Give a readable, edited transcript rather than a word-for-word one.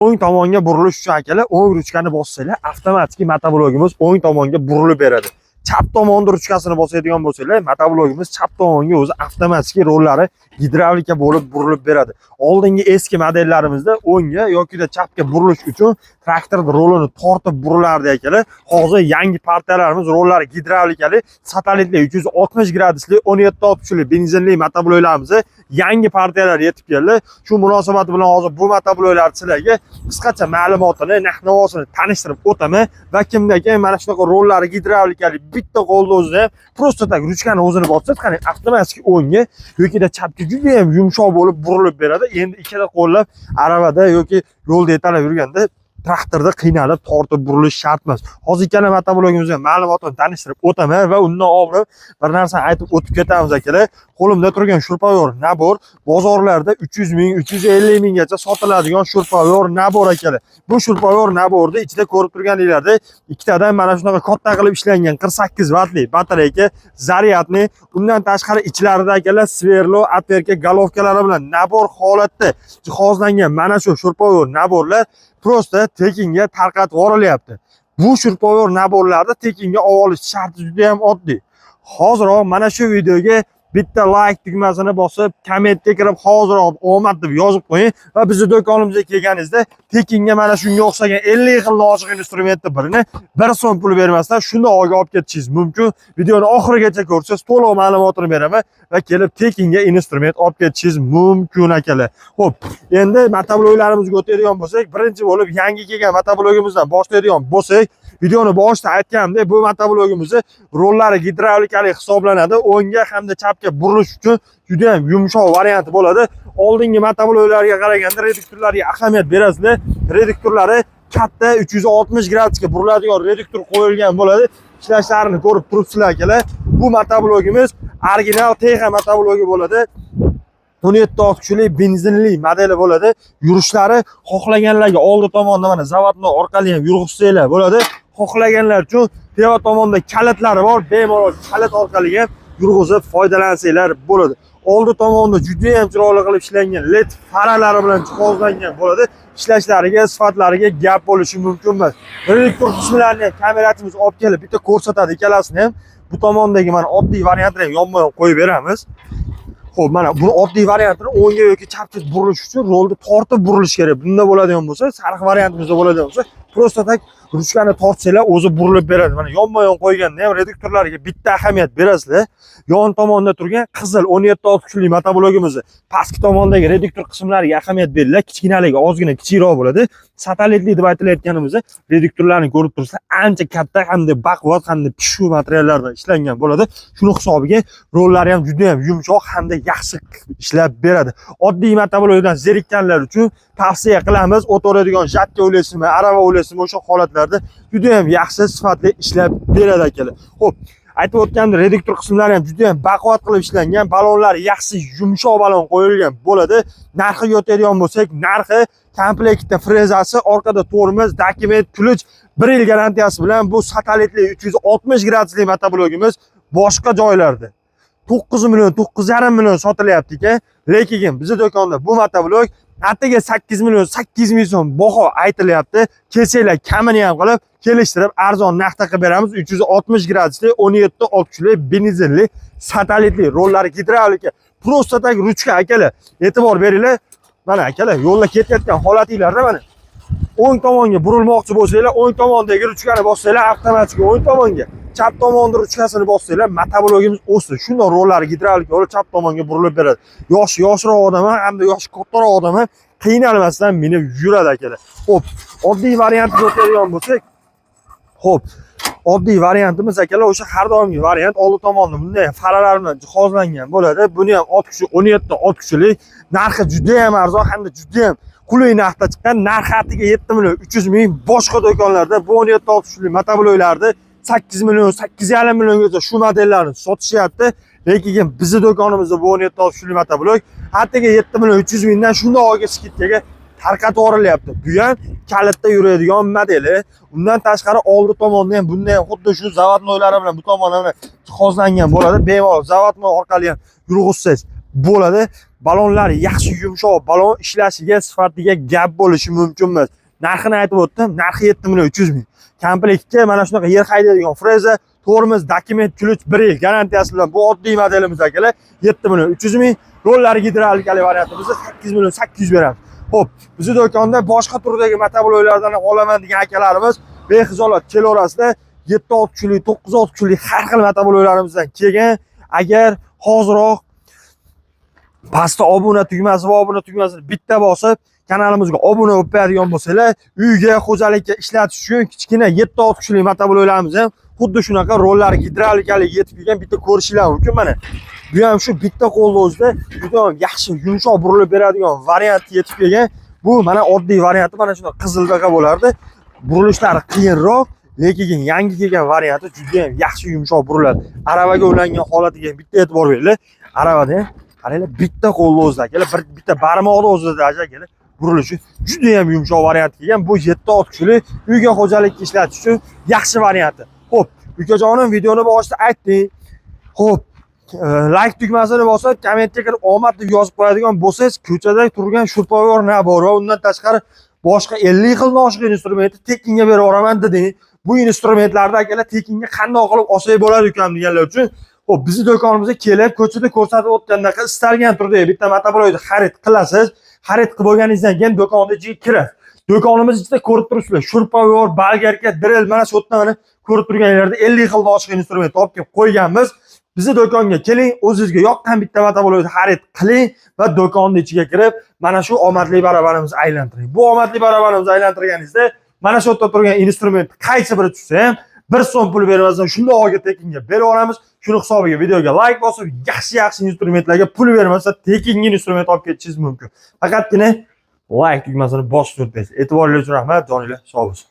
o'ng tomonga burilish uchun akalar o'ng ruchkani bossanglar, avtomatik motoblogimiz o'ng tomonga burilib beradi. Chap tomonda ruchkasini bosadigan bo'lsanglar, motoblogimiz chap tomonga o'zi avtomatik rollari gidravlika bo'lib burilib beradi. Oldingi eski modellarimizda o'ngga yoki chapga burilish uchun traktor rolini tortib burilardi akalar. Hozir yangi partiyalarimiz rollari gidravlikali, satelitli 360 gradusli 1760 benzinli motobloklarimiz yangi partiyalar yetib keldi. Shu munosabat bilan hozir bu motobloklar sizlarga qisqacha ma'lumotini, narx-navosini tanishtirib o'taman va kimdagi mana shunaqa rollari gidravlikali bitta qo'lda o'zida prosta tak ruchkani o'zini bossaz, qani avtomatik o'ngga yoki chapga juda ham yumshoq bo'lib burilib beradi. Endi ikkala qo'llab aravada yoki yo'lda yetalab yurganda traktorda qiynalib tortib burilish shart emas. Hozir ikkala motoblogimizga ma'lumotni tanishtirib o'taman va undan oldin bir narsani aytib o'tib ketamiz akalar. Qo'limda turgan shurpayor nabor bozorlarda 300 ming, 350 minggacha sotiladigan shurpayor nabor akalar. Bu shurpayor naborda ichida ko'rib turganinglarda ikkitadan mana shunaqa katta qilib ishlangan 48 vatli batareyka, zaryadni, undan tashqari ichlarida akalar sverlo, atverka, golovkalari bilan nabor holatda jihozlangan mana shu shurpayor naborlar prosta tekinga tarqatib yuborilyapti. Bu shurpayor naborlarda tekinga olish sharti juda ham oddiy. Hoziroq mana shu videoga bitta like tugmasini bosib, kommentga kirib hoziroq omad deb yozib qo'ying va bizning do'konimizga kelganingizda tekinga mana shunga o'xshagan 50 xil nozik instrumentni birini 1 so'm pul bermasdan shunda olib ketishingiz mumkin. Videoni oxirigacha ko'rsangiz to'liq ma'lumotini beraman va kelib tekinga instrument olib ketishingiz mumkin akalar. Xo'p, endi motobloglarimizga o'tadigan bo'lsak, birinchi bo'lib yangi kelgan motoblogimizdan boshlaydigan bo'lsak, videoni boshida aytganimdek, bu motoblogimiz rollari gidravlikali hisoblanadi. O'ngga hamda chapga burilish uchun juda ham yumshoq varianti bo'ladi. Oldingi motobloklarga qaraganda reduktorlarga ahamiyat berasizlar. Reduktorlari katta 360 gradusga buriladigan reduktor qo'yilgan bo'ladi. Ishlashlarini ko'rib turibsizlar akalar. Bu motoblogimiz original Texas motoblogi bo'ladi. 1760 benzinli modeli bo'ladi. Yurishlari xohlaganlarga oldi tomonda mana zavodni orqali ham yurg'izsanglar bo'ladi. Xohlaganlar uchun teva tomonda kalitlari bor, bemalol kalit orqali ham yurg'izib foydalansanglar bo'ladi. Oldi tomonda juda ham chiroyli qilib ishlangan LED faralari bilan jihozlangan bo'ladi. Ishlashlariga, sifatlariga gap bo'lishi mumkin emas. Reduktor qismlarini kamerachimiz olib kelib bitta ko'rsatadi ikkalasini ham. Bu tomondagi mana oddiy variantini ham yonma-yon qo'yib beramiz. Xo'p, mana bu oddiy variantini o'ngga yoki chapga burilish uchun rolni tortib burilish kerak. Bunda bo'ladigan bo'lsa, sariq variantimizda bo'ladigan bo'lsa, prosta tak ruchkani tortsanglar o'zi burilib beradi. Mana yonma-yon qo'yganda ham reduktorlariga bitta ahamiyat berasizlar. Yon tomonda turgan qizil 1760 motoblogimiz pastki tomondagi reduktor qismlariga ahamiyat beringlar. Kichkinaligi ozgina kichikroq bo'ladi. Satelitli deb aytilayotganimizda reduktorlarni ko'rib turibsizlar, ancha katta hamda baquvvat hamda pishuv materiallardan ishlangan bo'ladi. Shuni hisobiga rollari ham juda ham yumshoq hamda yaxshi ishlab beradi. Oddiy motoblogdan zerikkanlar uchun tavsiya qilamiz. O'tiradigan jatka o'ylaysizmi, arava o'ylaysizmi, o'sha holatlarda juda ham yaxshi sifatli ishlab beradi akalar. Xo'p, aytib o'tgandim, reduktor qismlari ham juda ham baquvvat qilib ishlangan, balonlar yaxshi yumshoq balon qo'yilgan bo'ladi. Narxiga o'tadigan bo'lsak, narxi komplektda frezasi, orqada tormoz, dokument, ключ, 1 yil garantiyasi bilan bu satelitli 360 gradusli motoblogimiz boshqa joylarda 9 million, 9,5 million sotilyapti ekan, lekin bizning do'konda bu motoblog attiga 8 million, 8 ming so'm baho aytilyapti. Kelsanglar kamini ham qilib kelishtirib arzon narxda qilib beramiz. 360 gradusli 1760 benzinli satelitli rollari gidravlika prosta tak ruchka akalar. E'tibor beringlar. Mana akalar, yo'lda ketayotgan holatinglarda mana o'ng tomonga burilmoqchi bo'lsanglar, o'ng tomondagi ruchkani bossanglar, avtomatik o'ng tomonga, chap tomonda ruchkasini bossanglar, motoblogimiz o'sdi. Shunday rollari gidravlika bo'lib chap tomonga burilib beradi. Yoshroq odam hamda yoshi kattaroq odam qiynalmasdan minib yuradi akalar. Xo'p, oddiy variantga o'tadigan bo'lsak, xo'p, oddiy variantimiz akalar o'sha har doimgi variant. Oldi tomonda bunday faralar bilan jihozlangan bo'ladi. Buni ham 1760lik, narxi juda ham arzon hamda juda ham qulay narxda chiqqan. Narxi atiga 7 million 300 ming. Boshqa do'konlarda bu 1760lik motobloklarni 8 million, 8,5 milliongacha shu modellarni sotishyapti. Lekin bizning do'konimizda bu 1760lik motoblok atiga 7 million 300 mingdan shunday olga skidkaga tarqatib yuborilyapti. Bu ham kalitda yuradigan modeli. Undan tashqari oldi tomonda ham bunday xuddi shu zavodnoylari bilan bu tomonda jihozlangan bo'ladi. Bemalol zavodnoy orqali ham yurg'izsangiz bo'ladi. Balonlar yaxshi yumshoq balon ishlashiga sifatiga gap bo'lishi mumkin emas. Narxini aytib o'tdim. Narxi 7.300 ming. Komplektga mana shunaqa yer haydaydigan freza, tormoz, dokument, ключ 1 yil garantiyasi bilan bu oddiy modelimiz akalar 7.300 ming. Rollari gidravlikali variantimizni 8.800 beramiz. Xo'p, bizning do'konda boshqa turdagi motobloklardan olaman degan akalarimiz bexizolat kelaverasizda 7-6 kunlik, 9-6 kunlik har xil motobloklarımizdan kelgan. Agar hoziroq pastda obuna tugmasi va obuna tugmasini bitta bosib kanalimizga obuna bo'lib qo'yadigan bo'lsanglar, uyga, xo'jalikka ishlatish uchun kichkina 7-6 kunlik motobloklarimiz ham xuddi shunaqa rollari gidravlikali yetib kelgan bitta ko'rishinglar mumkin. Mana bu ham shu bitta qo'lni o'zida juda yaxshi yumshoq burilib beradigan variant yetib kelgan. Bu mana oddiy varianti mana shunday qizildaqa bo'lardi. Burilishlari qiyinroq, lekin yangi kelgan varianti juda ham yaxshi yumshoq buriladi. Aravaga ulangan holatiga bitta e'tibor beringlar. Aravada ham qaranglar bitta qo'lni o'zida akalar, bitta barmoqni o'zida akalar burilishi juda ham yumshoq variant kelgan. Bu 7-6 kishilik uyga xo'jalikka ishlatish uchun yaxshi varianti. Xo'p, ukajonim videoni boshida aytding. Xo'p, like tugmasini bosib, kommentga kirib omad deb yozib qo'yadigan bo'lsangiz, ko'chada turgan shurpoyor na bor va undan tashqari boshqa 50 xil noshq instrumentni tekinga berib yuboraman deding. Bu instrumentlarni akalar tekinga qanday qilib olsak bo'ladi ekan deganlar uchun, xo'p, bizning do'konimizga kelib, ko'chada ko'rsatib o'tgandaqa istalgan turdagi bitta motoblokni xarid qilasiz. Xarid qilib bo'lganingizdan keyin do'konga kirasiz. Do'konimiz ichida ko'rib turibsizlar, shurpoyor, bolgarka, drill, mana shu yerdan ko'rib turganlarda 50 xil noshq instrument olib kelib qo'yganmiz. Bizi do'konga keling, o'zingizga yoqqan bitta motoblokni xarid qiling va do'konning ichiga kirib, mana shu omadli barabarimizni aylantiring. Bu omadli barabarimizni aylantirganingizda, mana shu yerda turgan instrument qaysi biri tushsa ham 1 so'm pul bermasdan shunday olga tekinga berib olamiz. Shuni hisobiga videoga like bosib, yaxshi instrumentlarga pul bermasa tekinga instrument olib ketishingiz mumkin. Faqatgina like tugmasini bosib o'tmaysiz. E'tiboringiz uchun rahmat, joninglar sog' bo'lsin.